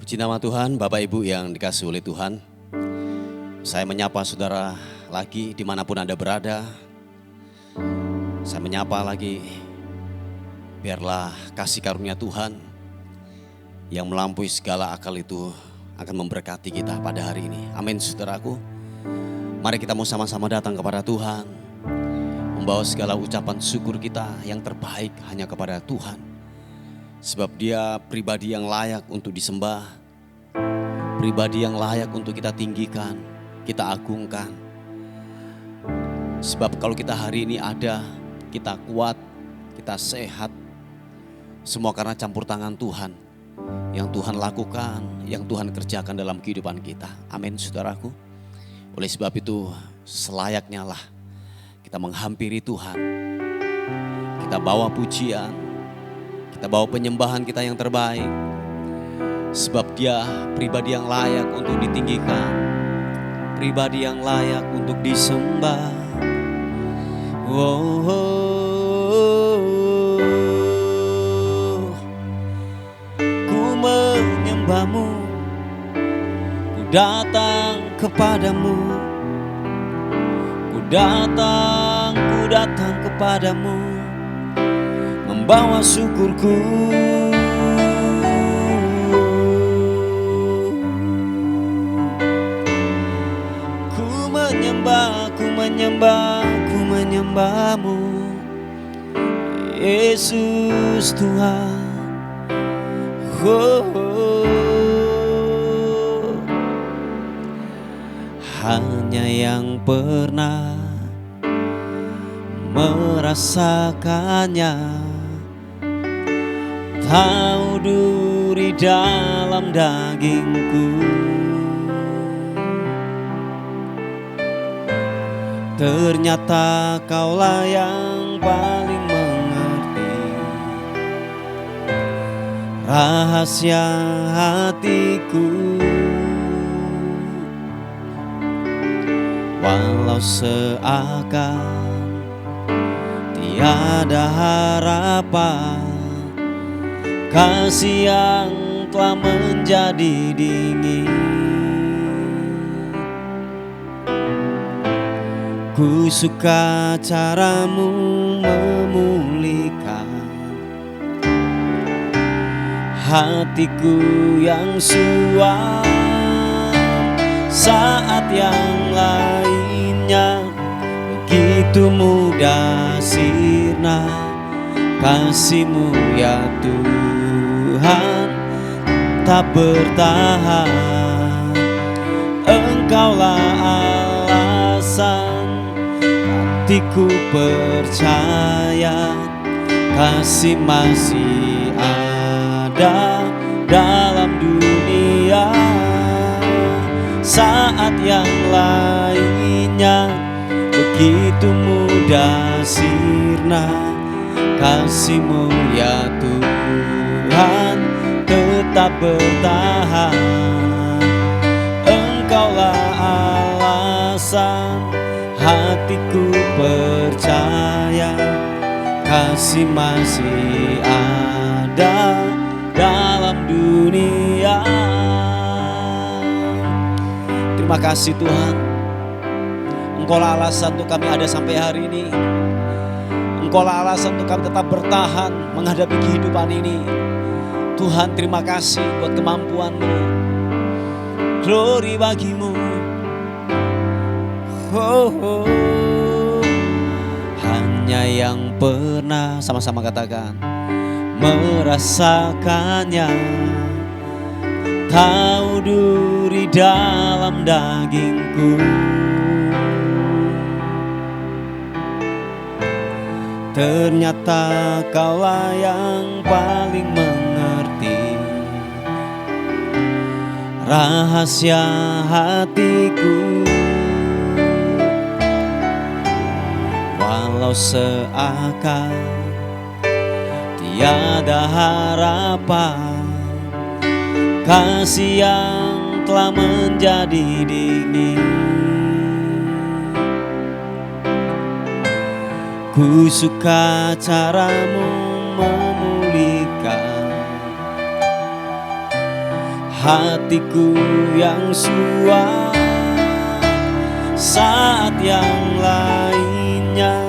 Puji nama Tuhan, Bapak Ibu yang dikasihi oleh Tuhan. Saya menyapa saudara lagi dimanapun Anda berada. Saya menyapa lagi, biarlah kasih karunia Tuhan yang melampaui segala akal itu akan memberkati kita pada hari ini. Amin saudaraku. Mari kita mau sama-sama datang kepada Tuhan, membawa segala ucapan syukur kita yang terbaik hanya kepada Tuhan. Sebab Dia pribadi yang layak untuk disembah, pribadi yang layak untuk kita tinggikan, kita agungkan. Sebab kalau kita hari ini ada, kita kuat, kita sehat, semua karena campur tangan Tuhan. Yang Tuhan lakukan, yang Tuhan kerjakan dalam kehidupan kita. Amin saudaraku. Oleh sebab itu selayaknya lah kita menghampiri Tuhan. Kita bawa pujian, kita bawa penyembahan kita yang terbaik. Sebab Dia pribadi yang layak untuk ditinggikan, pribadi yang layak untuk disembah. Ku menyembahmu, ku datang kepadamu, ku datang kepadamu, membawa syukurku. Ku menyembahmu, Yesus Tuhan. Hanya yang pernah merasakannya tahu duri dalam dagingku. Ternyata Kaulah yang paling mengerti rahasia hatiku. Walau seakan tiada harapan, kasih yang telah menjadi dingin. Ku suka caramu memulihkan hatiku yang suam. Saat yang lainnya begitu mudah sirna, kasih-Mu ya Tuhan tak bertahan. Engkaulah alasan hatiku percaya, kasih masih ada dalam dunia. Saat yang lainnya begitu mudah sirna, kasih-Mu ya Tuhan tetap bertahan. Engkaulah alasan hatiku percaya, kasih masih ada dalam dunia. Terima kasih Tuhan, Engkaulah alasan untuk kami ada sampai hari ini. Engkaulah alasan untuk kami tetap bertahan menghadapi kehidupan ini. Tuhan, terima kasih buat kemampuan-Mu. Glory bagi-Mu. Hanya yang pernah, sama-sama katakan, merasakannya, tahu duri dalam dagingku. Ternyata Kaulah yang paling mengerti rahasia hatiku. Walau seakan tiada harapan, kasih yang telah menjadi dingin. Ku suka caramu memulihkan hatiku yang suam. Saat yang lainnya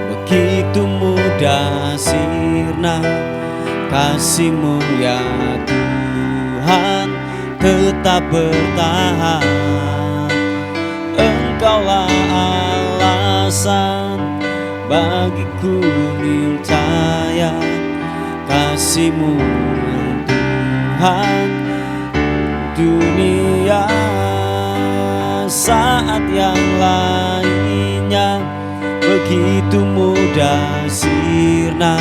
begitu mudah sirna, kasih-Mu ya Tuhan tetap bertahan. Engkaulah alasan bagiku percaya, kasih-Mu Tuhan dunia. Saat yang lainnya begitu mudah sirna,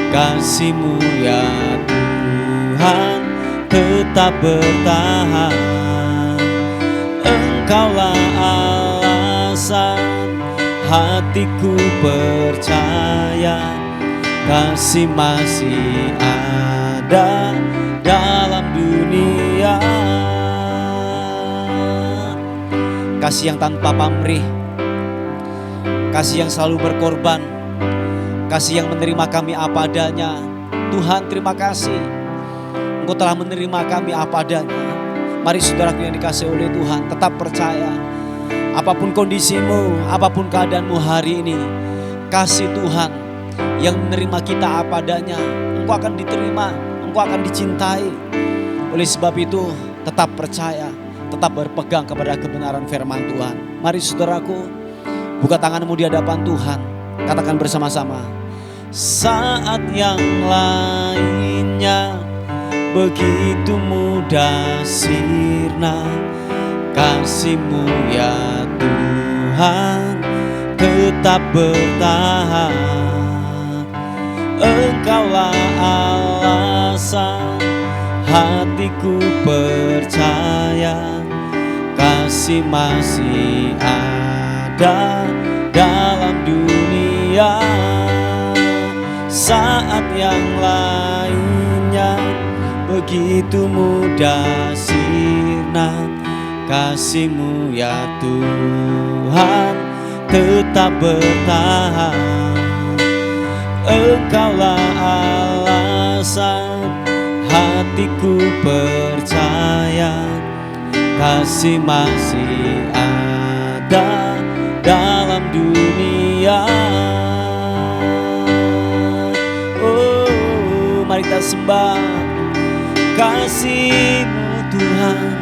kasih-Mu ya Tuhan tetap bertahan. Engkaulah alasan hatiku percaya, kasih masih ada dalam dunia. Kasih yang tanpa pamrih, kasih yang selalu berkorban, kasih yang menerima kami apa adanya. Tuhan, terima kasih Engkau telah menerima kami apa adanya. Mari saudaraku yang dikasihi oleh Tuhan, tetap percaya. Apapun kondisimu, apapun keadaanmu hari ini, kasih Tuhan yang menerima kita apa adanya. Engkau akan diterima, engkau akan dicintai. Oleh sebab itu, tetap percaya, tetap berpegang kepada kebenaran firman Tuhan. Mari saudaraku, buka tanganmu di hadapan Tuhan. Katakan bersama-sama. Saat yang lainnya begitu mudah sirna, kasih-Mu ya Tuhan tetap bertahan. Engkaulah alasan hatiku percaya, kasih masih ada dalam dunia. Saat yang lainnya begitu mudah sirna, kasih-Mu ya Tuhan tetap bertahan. Engkaulah alasan hatiku percaya, kasih masih ada dalam dunia. Oh, mari kita sembah kasih-Mu Tuhan,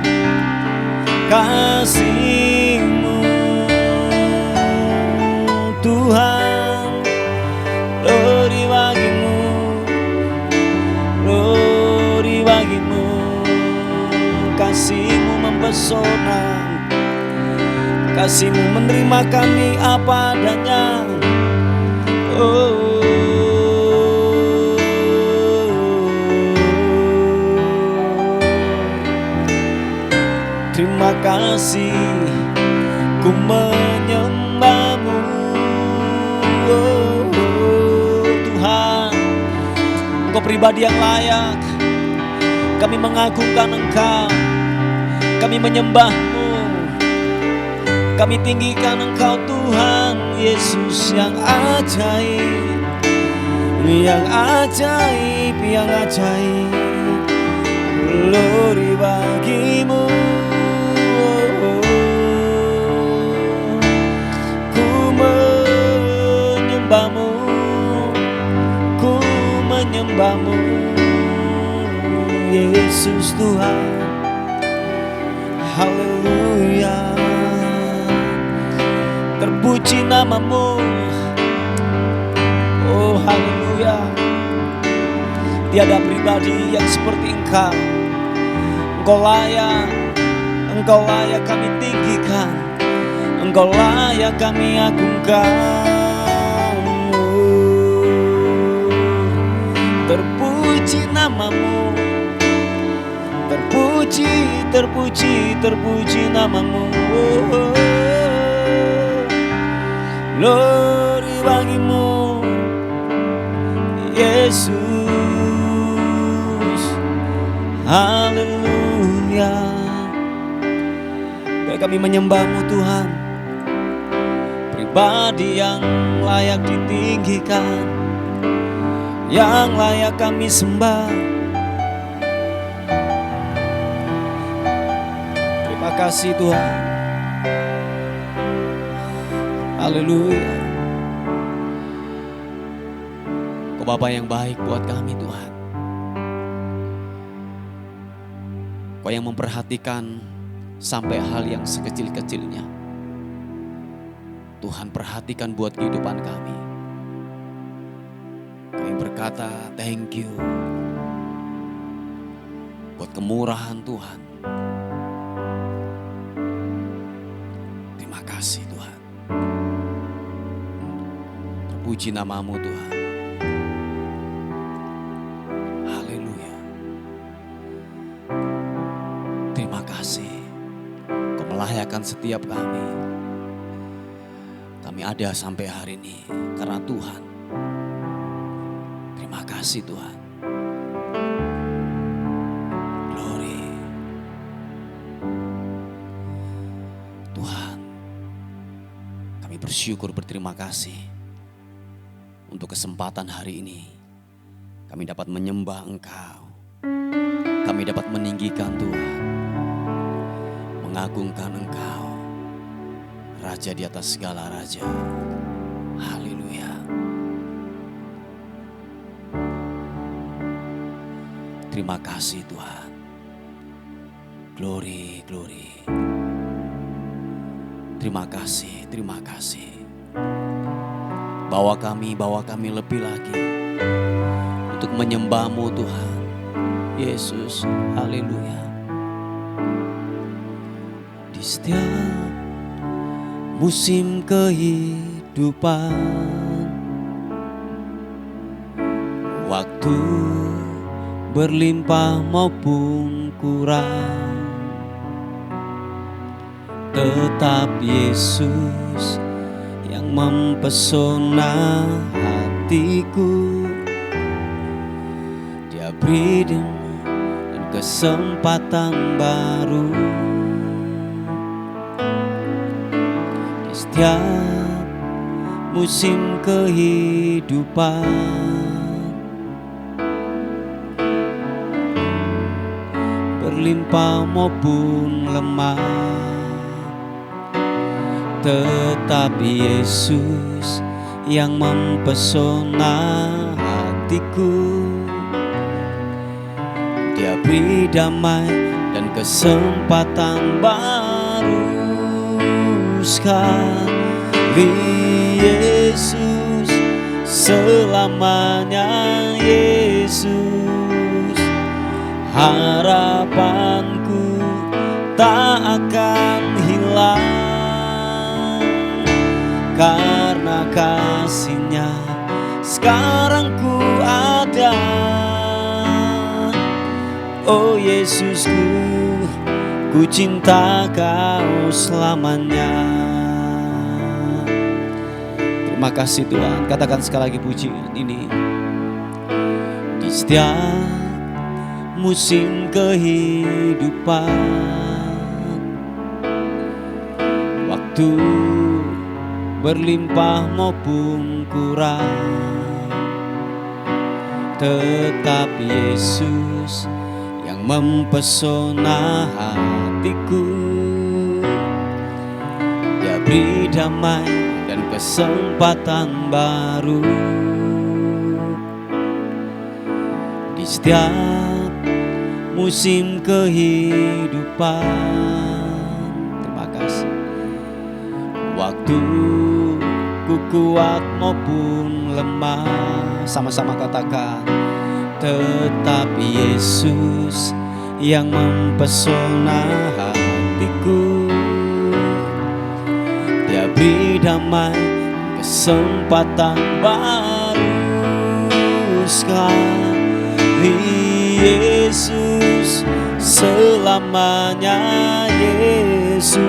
kasih-Mu Tuhan, glory bagi-Mu, glory bagi-Mu. Kasih-Mu mempesona, kasih-Mu menerima kami apa adanya. Oh, terima kasih, ku menyembah-Mu. Oh, Tuhan, Engkau pribadi yang layak. Kami mengagungkan Engkau, kami menyembah-Mu, kami tinggikan Engkau Tuhan Yesus yang ajaib, yang ajaib, yang ajaib. Glory bagi-Mu. Ku menyembah-Mu, ku menyembah-Mu Yesus Tuhan. Haleluya, terpuji nama-Mu. Oh haleluya, tiada pribadi yang seperti Engkau. Engkau layak, Engkau layak kami tinggikan, Engkau layak kami agungkan. Terpuji nama-Mu, terpuji, terpuji, terpuji nama-Mu. Glory bagi-Mu Yesus. Haleluya, biar kami menyembah-Mu Tuhan, pribadi yang layak ditinggikan, yang layak kami sembah. kasih Tuhan. Haleluya. Kau Bapa yang baik buat kami Tuhan. Kau yang memperhatikan sampai hal yang sekecil-kecilnya. Tuhan perhatikan buat kehidupan kami. Kami berkata thank you buat kemurahan Tuhan. Terima kasih Tuhan. Terpuji namamu Tuhan. Haleluya. Terima kasih. Kau melayakan setiap kami. Kami ada sampai hari ini karena Tuhan. Terima kasih Tuhan. Glory. Tuhan, kami bersyukur berterima kasih untuk kesempatan hari ini. Kami dapat menyembah Engkau. Kami dapat meninggikan Tuhan. Mengagungkan Engkau. Raja di atas segala raja. Haleluya. Terima kasih Tuhan. Glory, glory. Terima kasih, terima kasih. Bawa kami lebih lagi untuk menyembah-Mu Tuhan. Yesus, haleluya. Di setiap musim kehidupan, waktu berlimpah maupun kurang, tetap Yesus yang mempesona hatiku. Dia beri dan kesempatan baru. Di setiap musim kehidupan, berlimpah maupun lemah, tetap Yesus yang mempesona hatiku. Dia beri damai dan kesempatan baru. Sekali Yesus, selamanya Yesus. Harapanku tak akan hilang, karena kasih-Nya sekarang ku ada. Oh Yesusku, ku cinta Kau selamanya. Terima kasih Tuhan. Katakan sekali lagi pujian ini. Di setiap musim kehidupan, waktu berlimpah maupun kurang, tetap Yesus yang mempesona hatiku. Dia beri damai dan kesempatan baru. Di setiap musim kehidupan, terima kasih. Waktu ku kuat maupun lemah, sama-sama katakan, tetap Yesus yang mempesona hatiku. Dia beri damai, kesempatan baru. Sekali Yesus, selamanya Yesus.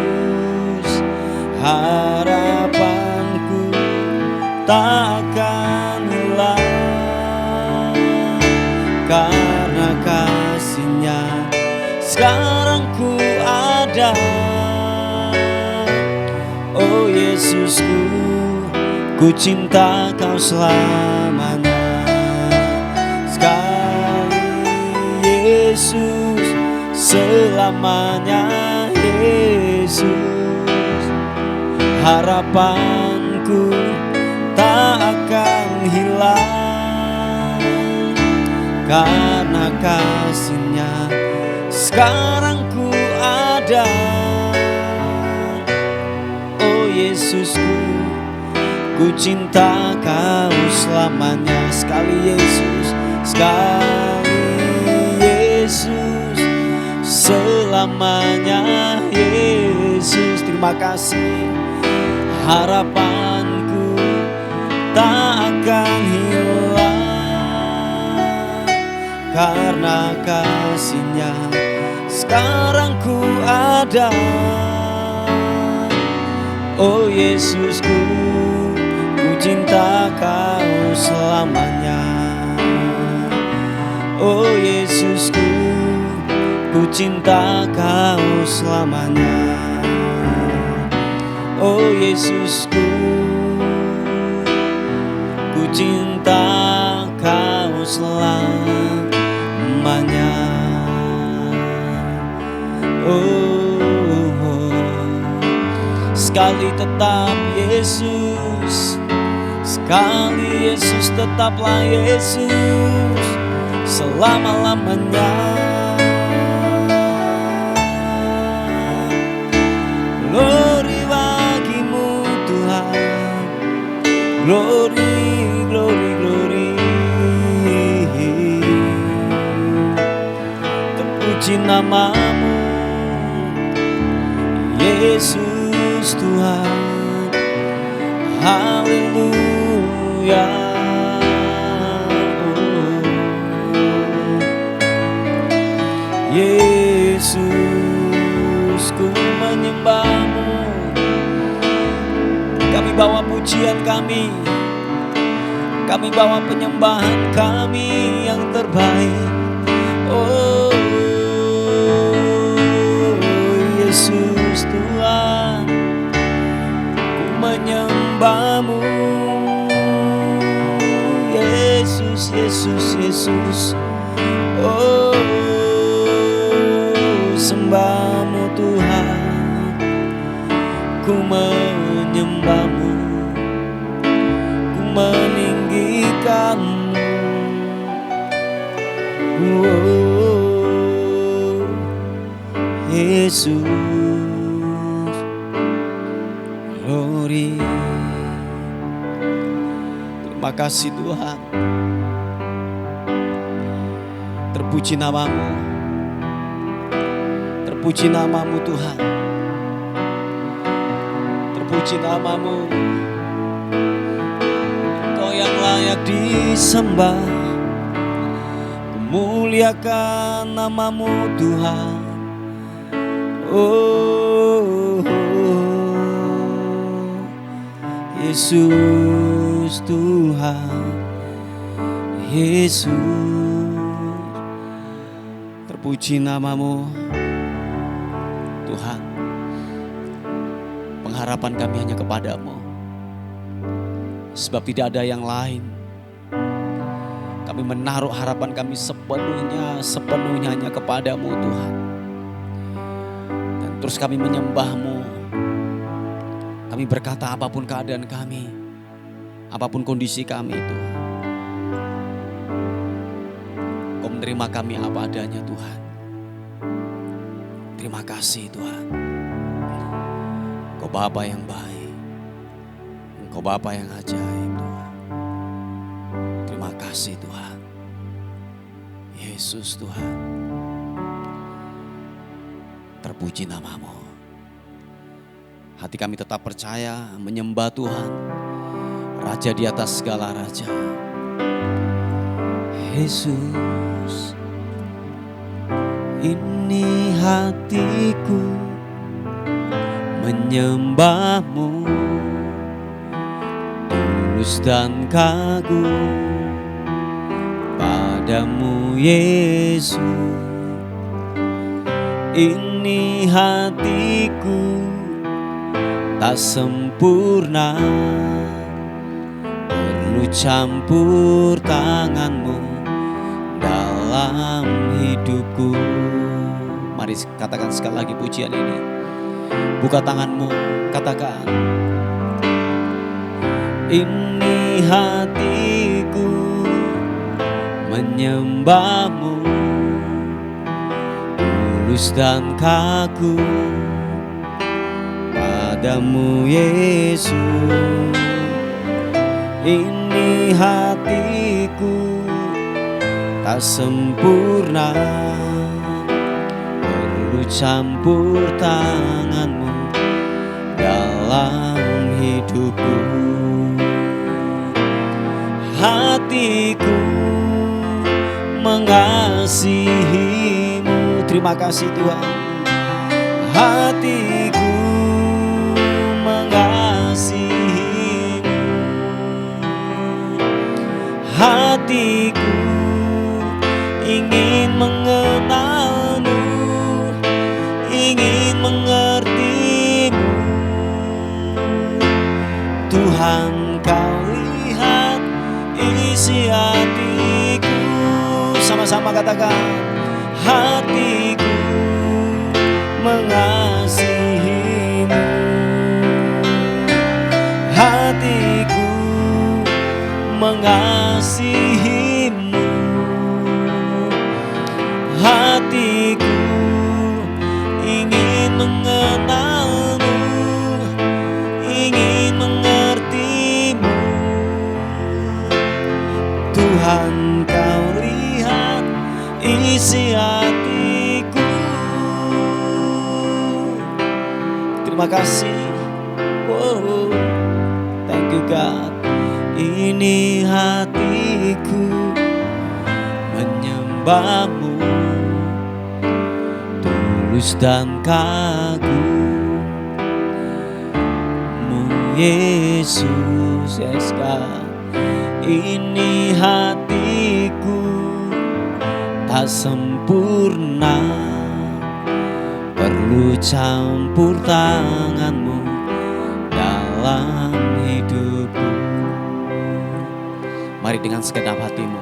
Harapanku tak akan hilang, karena kasih-Nya sekarang ku ada. Oh Yesusku, ku cinta Kau selamanya. Sekali Yesus, selamanya Yesus. harapanku tak akan hilang, karena kasih-Nya sekarang ku ada. Oh Yesusku, ku cinta Kau selamanya. Sekali Yesus, sekali Yesus, selamanya Yesus. Terima kasih. Harapanku tak akan hilang, karena kasih-Nya sekarang ku ada. Oh Yesusku, ku cinta Kau selamanya. Oh Yesusku, ku cinta Kau selamanya. Oh Yesusku, ku cinta Kau selamanya. Oh, sekali tetap Yesus, sekali Yesus, tetaplah Yesus selama-lamanya. Glory bagimu Tuhan, glory, glory, glory. Terpuji nama-Mu Yesus Tuhan, haleluya. Yesus, ku menyembah-Mu. Kami bawa pujian kami bawa penyembahan kami yang terbaik. Oh Yesus Tuhan, ku menyembah-Mu. Yesus, Yesus, Yesus. Oh sembah-Mu Tuhan, ku menyembah-Mu, ku meninggikan-Mu. Oh Yesus, glory. Terima kasih Tuhan. Terpuji nama-Mu, terpuji nama-Mu Tuhan, terpuji nama-Mu. Engkau yang layak disembah, muliakan nama-Mu Tuhan. Oh Yesus Tuhan, Yesus, terpuji nama-Mu Tuhan. Pengharapan kami hanya kepada-Mu, sebab tidak ada yang lain. Kami menaruh harapan kami sepenuhnya hanya kepada-Mu Tuhan. Dan terus kami menyembah-Mu. Kami berkata apapun keadaan kami, apapun kondisi kami Tuhan, Kau menerima kami apa adanya Tuhan. Terima kasih Tuhan. Kau Bapa yang baik, Engkau Bapa yang ajaib Tuhan. Terima kasih Tuhan. Yesus Tuhan, terpuji nama-Mu. Hati kami tetap percaya menyembah Tuhan, Raja di atas segala raja. Yesus, ini hatiku menyembah-Mu, tulus dan kagum padamu Yesus. Ini hatiku tak sempurna, perlu campur tangan-Mu dalam hidupku. Mari katakan sekali lagi pujian ini. Buka tanganmu, katakan. Ini hatiku menyembahmu, tulus dan kagum padamu Yesus. Ini hatiku tak sempurna, perlu campur tanganmu dalam hidupku. Hatiku mengasihimu. Terima kasih Tuhan. Hatiku mengasihimu. Hatiku ingin mengenalmu, ingin mengertimu. Tuhan, kau lihat isi hatiku. Sama-sama katakan. Hatiku mengasihimu. Hatiku mengasihimu. Hatiku ingin mengenalmu, ingin mengertimu. Tuhan, kau lihat isi hatiku. Terima kasih. Wow. Thank you God. Ini hatiku menyembahmu, tulus dan kagum-Mu Yesus. Yes God. Ini hatiku tak sempurna, perlu campur tanganmu dalam hidupku. Mari dengan segenap hatimu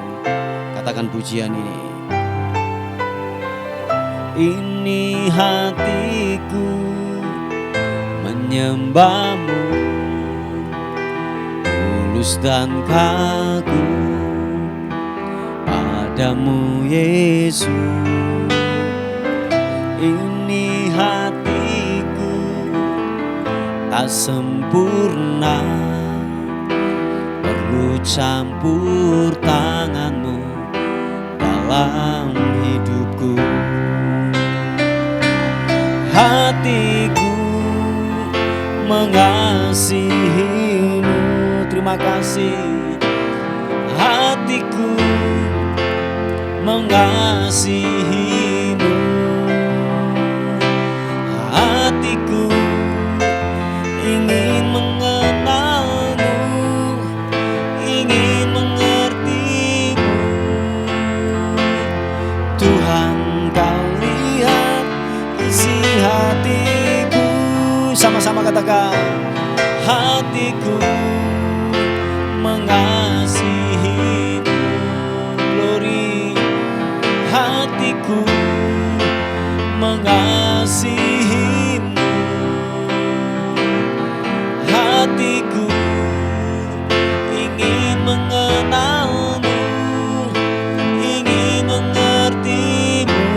katakan pujian ini. Ini hatiku menyembahmu, tulus dan kagum padamu Yesus. Ini hatiku tak sempurna, perlu campur tanganmu dalam hidupku. Hatiku mengasihimu. Terima kasih. Hatiku mengasihimu. Hatiku ingin mengenalmu, ingin mengertimu. Tuhan, kau lihat isi hatiku. Sama-sama katakan. Hatiku mengasihimu. Glory. Hatiku mengasihimu. Hatiku ingin mengenalmu, ingin mengertimu.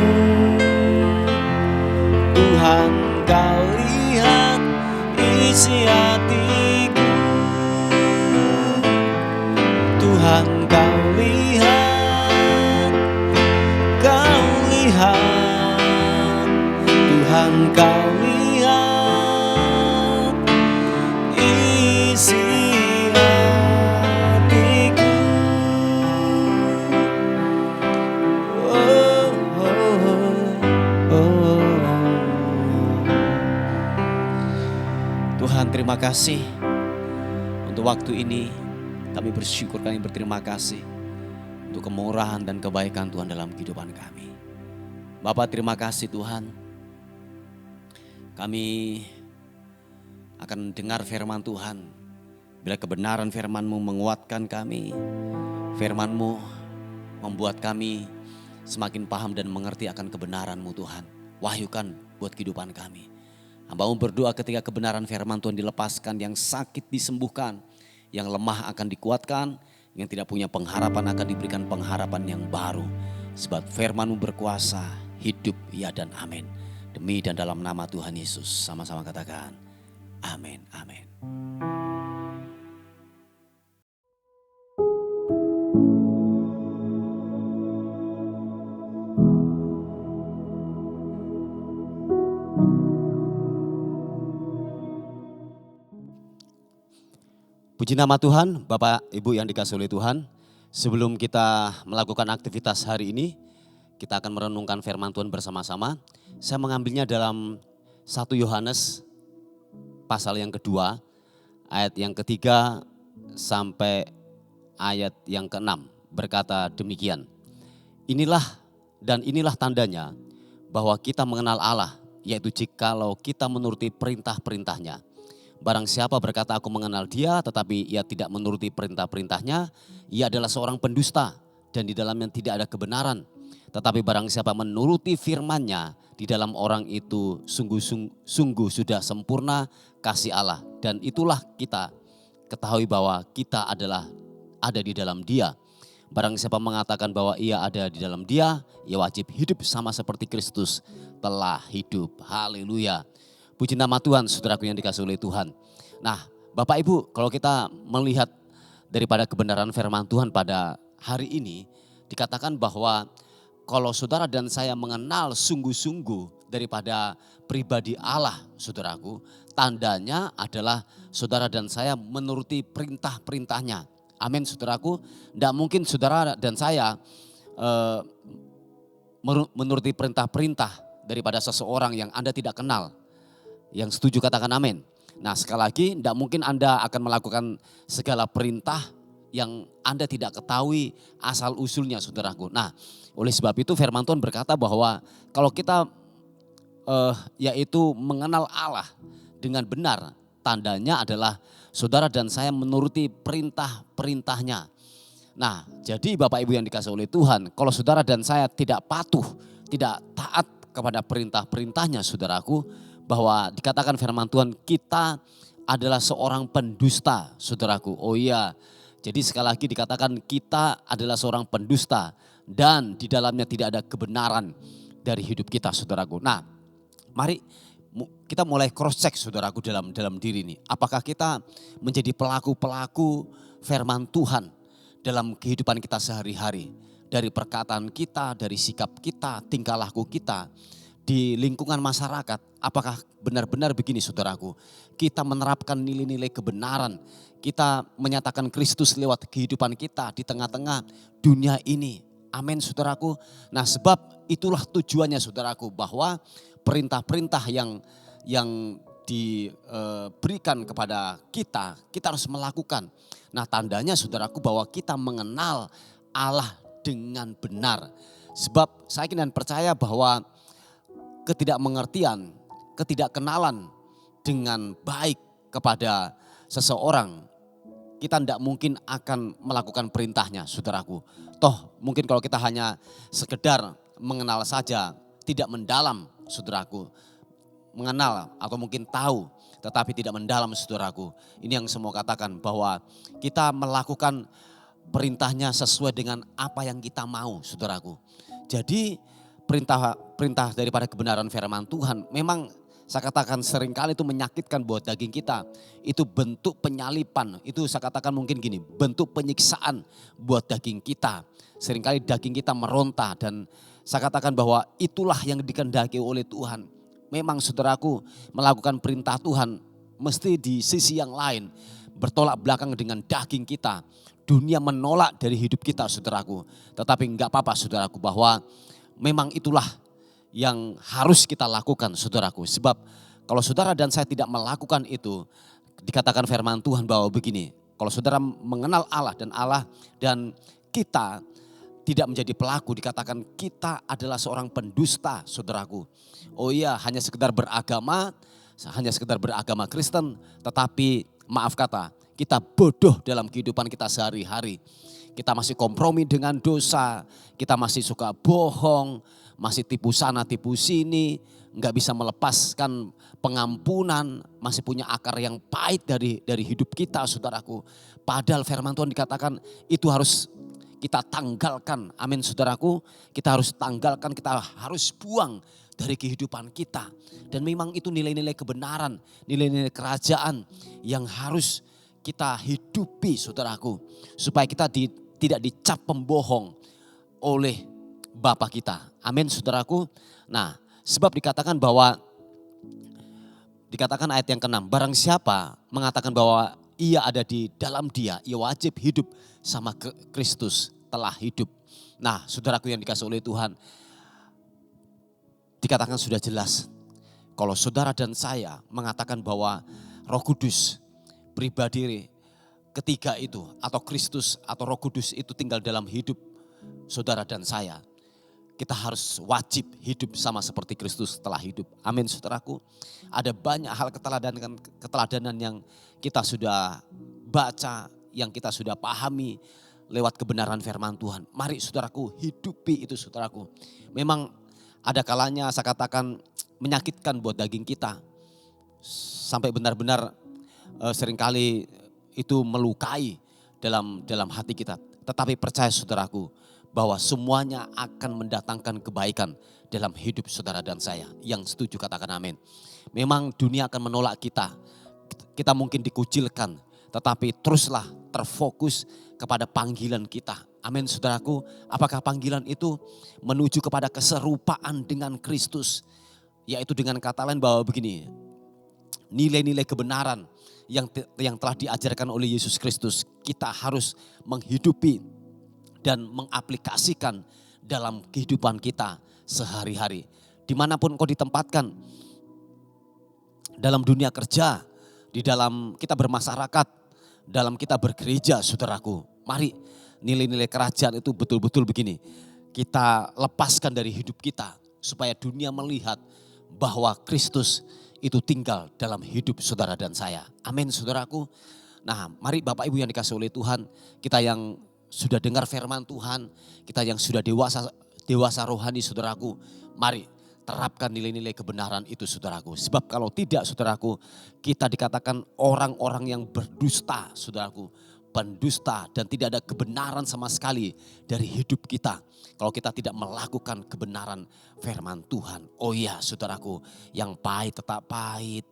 Tuhan, kau lihat isi hatiku. Tuhan, kau lihat, kau lihat. Tuhan, kau lihat isi hatiku. Oh, oh, oh. Tuhan, terima kasih untuk waktu ini. Kami bersyukur, kami berterima kasih untuk kemurahan dan kebaikan Tuhan dalam kehidupan kami. Bapak, terima kasih Tuhan. Kami akan dengar firman Tuhan. Bila kebenaran firman-Mu menguatkan kami, firman-Mu membuat kami semakin paham dan mengerti akan kebenaran-Mu Tuhan. Wahyukan buat kehidupan kami. Hamba-Mu berdoa ketika kebenaran firman Tuhan dilepaskan, yang sakit disembuhkan, yang lemah akan dikuatkan, yang tidak punya pengharapan akan diberikan pengharapan yang baru. Sebab firman-Mu berkuasa, hidup ya dan amin. Demi dan dalam nama Tuhan Yesus, sama-sama katakan amin, amin. Puji nama Tuhan, Bapak Ibu yang dikasihi oleh Tuhan. Sebelum kita melakukan aktivitas hari ini, kita akan merenungkan firman Tuhan bersama-sama. Saya mengambilnya dalam 1 Yohanes pasal yang kedua, ayat yang ketiga sampai ayat yang keenam, berkata demikian. Inilah tandanya bahwa kita mengenal Allah, yaitu jikalau kita menuruti perintah-perintahnya. Barang siapa berkata aku mengenal dia tetapi ia tidak menuruti perintah-perintahnya, ia adalah seorang pendusta dan di dalamnya tidak ada kebenaran. Tetapi barang siapa menuruti firman-Nya, di dalam orang itu sungguh sudah sempurna kasih Allah. Dan itulah kita ketahui bahwa kita ada di dalam Dia. Barang siapa mengatakan bahwa ia ada di dalam Dia, ia wajib hidup sama seperti Kristus telah hidup. Haleluya. Puji nama Tuhan, saudaraku yang dikasihi oleh Tuhan. Nah, Bapak Ibu, kalau kita melihat daripada kebenaran firman Tuhan pada hari ini, dikatakan bahwa kalau saudara dan saya mengenal sungguh-sungguh daripada pribadi Allah, saudaraku, tandanya adalah saudara dan saya menuruti perintah-perintahnya. Amin, saudaraku. Tidak mungkin saudara dan saya menuruti perintah-perintah daripada seseorang yang Anda tidak kenal. Yang setuju katakan amin. Nah, sekali lagi tidak mungkin Anda akan melakukan segala perintah yang Anda tidak ketahui asal usulnya, saudaraku. Nah, oleh sebab itu firman Tuhan berkata bahwa kalau kita yaitu mengenal Allah dengan benar, tandanya adalah saudara dan saya menuruti perintah-perintahnya. Nah, jadi Bapak Ibu yang dikasihi oleh Tuhan, kalau saudara dan saya tidak patuh, tidak taat kepada perintah-perintahnya, saudaraku, bahwa dikatakan firman Tuhan kita adalah seorang pendusta, saudaraku. Oh iya, jadi sekali lagi dikatakan kita adalah seorang pendusta dan di dalamnya tidak ada kebenaran dari hidup kita, saudaraku. Nah, mari kita mulai cross check, saudaraku, dalam diri ini. Apakah kita menjadi pelaku-pelaku firman Tuhan dalam kehidupan kita sehari-hari, dari perkataan kita, dari sikap kita, tingkah laku kita di lingkungan masyarakat. Apakah benar-benar begini, saudaraku? Kita menerapkan nilai-nilai kebenaran. Kita menyatakan Kristus lewat kehidupan kita di tengah-tengah dunia ini. Amin, saudaraku. Nah, sebab itulah tujuannya, saudaraku, bahwa perintah-perintah yang diberikan kepada kita harus melakukan. Nah, tandanya, saudaraku, bahwa kita mengenal Allah dengan benar. Sebab saya yakin dan percaya bahwa ketidakmengertian, ketidakkenalan dengan baik kepada seseorang, kita tidak mungkin akan melakukan perintahnya, saudaraku. Toh mungkin kalau kita hanya sekedar mengenal saja, tidak mendalam, saudaraku. Mengenal atau mungkin tahu, tetapi tidak mendalam, saudaraku. Ini yang semua katakan bahwa kita melakukan perintahnya sesuai dengan apa yang kita mau, saudaraku. Jadi perintah daripada kebenaran firman Tuhan memang saya katakan seringkali itu menyakitkan buat daging kita. Itu bentuk penyalipan, itu saya katakan mungkin gini, bentuk penyiksaan buat daging kita. Seringkali daging kita meronta dan saya katakan bahwa itulah yang dikehendaki oleh Tuhan. Memang saudaraku, melakukan perintah Tuhan mesti di sisi yang lain bertolak belakang dengan daging kita. Dunia menolak dari hidup kita, saudaraku. Tetapi enggak apa-apa, saudaraku, bahwa memang itulah yang harus kita lakukan, saudaraku. Sebab kalau saudara dan saya tidak melakukan itu, dikatakan firman Tuhan bahwa begini. Kalau saudara mengenal Allah dan kita tidak menjadi pelaku, dikatakan kita adalah seorang pendusta, saudaraku. Oh iya, hanya sekedar beragama Kristen, tetapi maaf kata, kita bodoh dalam kehidupan kita sehari-hari. kita masih kompromi dengan dosa, kita masih suka bohong, masih tipu sana tipu sini, nggak bisa melepaskan pengampunan, masih punya akar yang pahit dari hidup kita, saudaraku. Padahal firman Tuhan dikatakan itu harus kita tanggalkan. Amin, saudaraku. Kita harus tanggalkan, kita harus buang dari kehidupan kita. Dan memang itu nilai-nilai kebenaran, nilai-nilai kerajaan yang harus kita hidupi, saudaraku. Supaya kita tidak dicap pembohong oleh Bapa kita. Amin, saudaraku. Nah, sebab dikatakan ayat yang ke-6, barang siapa mengatakan bahwa ia ada di dalam dia, ia wajib hidup sama Kristus telah hidup. Nah, saudaraku yang dikasihi oleh Tuhan, dikatakan sudah jelas. Kalau saudara dan saya mengatakan bahwa Roh Kudus, pribadi ketiga itu, atau Kristus atau Roh Kudus itu tinggal dalam hidup saudara dan saya, kita harus wajib hidup sama seperti Kristus telah hidup. Amin, saudaraku. Ada banyak hal keteladanan yang kita sudah baca, yang kita sudah pahami lewat kebenaran firman Tuhan. Mari saudaraku, hidupi itu, saudaraku. Memang ada kalanya saya katakan menyakitkan buat daging kita. Sampai benar-benar seringkali itu melukai dalam hati kita. Tetapi percaya saudaraku, bahwa semuanya akan mendatangkan kebaikan dalam hidup saudara dan saya. Yang setuju katakan amin. Memang dunia akan menolak kita. Kita mungkin dikucilkan, tetapi teruslah terfokus kepada panggilan kita. Amin, saudaraku. Apakah panggilan itu menuju kepada keserupaan dengan Kristus? Yaitu dengan kata lain bahwa begini, nilai-nilai kebenaran yang telah diajarkan oleh Yesus Kristus, kita harus menghidupi dan mengaplikasikan dalam kehidupan kita sehari-hari. Dimanapun kau ditempatkan, dalam dunia kerja, di dalam kita bermasyarakat, dalam kita bergereja, saudaraku. Mari nilai-nilai kerajaan itu betul-betul begini, kita lepaskan dari hidup kita, supaya dunia melihat bahwa Kristus itu tinggal dalam hidup saudara dan saya. Amin, saudaraku. Nah, mari Bapak Ibu yang dikasihi oleh Tuhan, kita yang sudah dengar firman Tuhan, kita yang sudah dewasa rohani, saudaraku, mari terapkan nilai-nilai kebenaran itu, saudaraku. Sebab kalau tidak, saudaraku, kita dikatakan orang-orang yang berdusta, saudaraku, pendusta, dan tidak ada kebenaran sama sekali dari hidup kita. Kalau kita tidak melakukan kebenaran firman Tuhan. Oh iya, saudaraku, yang pahit tetap pahit.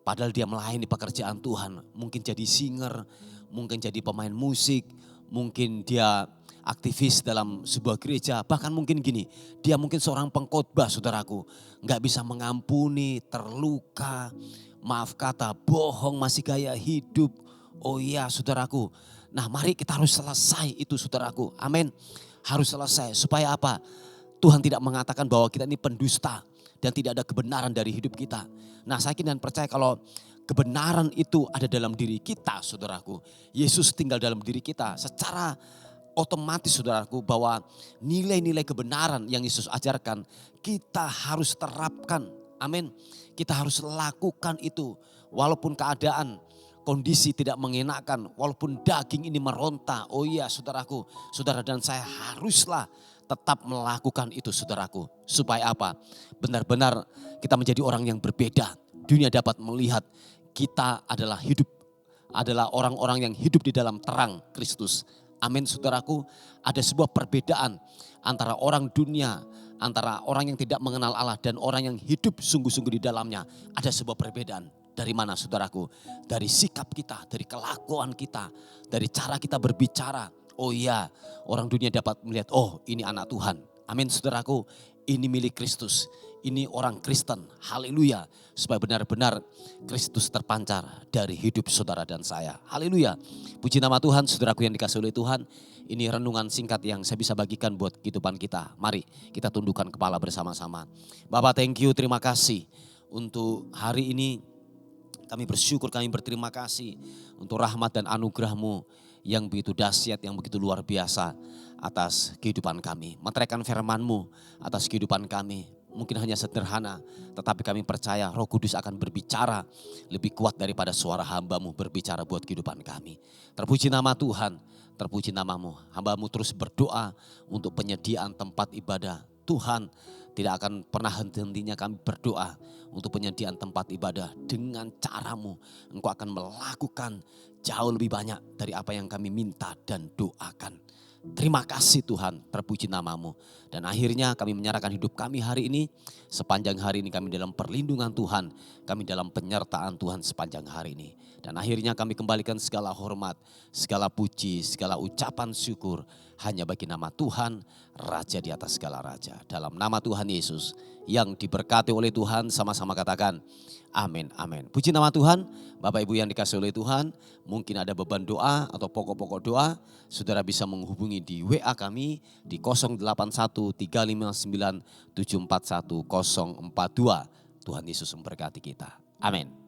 Padahal dia melayani pekerjaan Tuhan, mungkin jadi singer, mungkin jadi pemain musik, mungkin dia aktivis dalam sebuah gereja, bahkan mungkin gini, dia mungkin seorang pengkhotbah, saudaraku, nggak bisa mengampuni, terluka, maaf kata, bohong, masih gaya hidup. Oh iya, saudaraku. Nah, mari kita harus selesai itu, saudaraku. Amin. Harus selesai. Supaya apa? Tuhan tidak mengatakan bahwa kita ini pendusta dan tidak ada kebenaran dari hidup kita. Nah, saya yakin dan percaya kalau kebenaran itu ada dalam diri kita, saudaraku. Yesus tinggal dalam diri kita. Secara otomatis, saudaraku, bahwa nilai-nilai kebenaran yang Yesus ajarkan, kita harus terapkan. Amin. Kita harus lakukan itu. Walaupun keadaan, kondisi tidak mengenakan. Walaupun daging ini meronta. Oh iya, saudaraku. Saudara dan saya haruslah tetap melakukan itu, saudaraku. Supaya apa? Benar-benar kita menjadi orang yang berbeda. Dunia dapat melihat kita adalah orang-orang yang hidup di dalam terang Kristus. Amin, saudaraku. Ada sebuah perbedaan antara orang dunia, antara orang yang tidak mengenal Allah dan orang yang hidup sungguh-sungguh di dalamnya. Ada sebuah perbedaan. Dari mana, saudaraku? Dari sikap kita, dari kelakuan kita, dari cara kita berbicara. Oh iya, orang dunia dapat melihat, oh ini anak Tuhan. Amin, saudaraku. Ini milik Kristus. Ini orang Kristen. Haleluya. Supaya benar-benar Kristus terpancar dari hidup saudara dan saya. Haleluya. Puji nama Tuhan, saudaraku yang dikasihi oleh Tuhan. Ini renungan singkat yang saya bisa bagikan buat kehidupan kita. Mari kita tundukkan kepala bersama-sama. Bapak, thank you, terima kasih. Untuk hari ini kami bersyukur, kami berterima kasih untuk rahmat dan anugerah-Mu yang begitu dahsyat, yang begitu luar biasa atas kehidupan kami. Meteraikan firman-Mu atas kehidupan kami. Mungkin hanya sederhana, tetapi kami percaya Roh Kudus akan berbicara lebih kuat daripada suara hamba-Mu berbicara buat kehidupan kami. Terpuji nama Tuhan. Terpuji namamu. Hamba-Mu terus berdoa untuk penyediaan tempat ibadah. Tuhan, tidak akan pernah henti-hentinya kami berdoa untuk penyediaan tempat ibadah. Dengan cara-Mu, Engkau akan melakukan jauh lebih banyak dari apa yang kami minta dan doakan. Terima kasih Tuhan, terpuji namamu. Dan akhirnya kami menyerahkan hidup kami hari ini. Sepanjang hari ini kami dalam perlindungan Tuhan. Kami dalam penyertaan Tuhan sepanjang hari ini. Dan akhirnya kami kembalikan segala hormat, segala puji, segala ucapan syukur. Hanya bagi nama Tuhan, Raja di atas segala raja. Dalam nama Tuhan Yesus yang diberkati oleh Tuhan, sama-sama katakan amin, amin. Puji nama Tuhan. Bapak Ibu yang dikasihi oleh Tuhan, mungkin ada beban doa atau pokok-pokok doa, saudara bisa menghubungi di WA kami di 081359741042. Tuhan Yesus memberkati kita. Amin.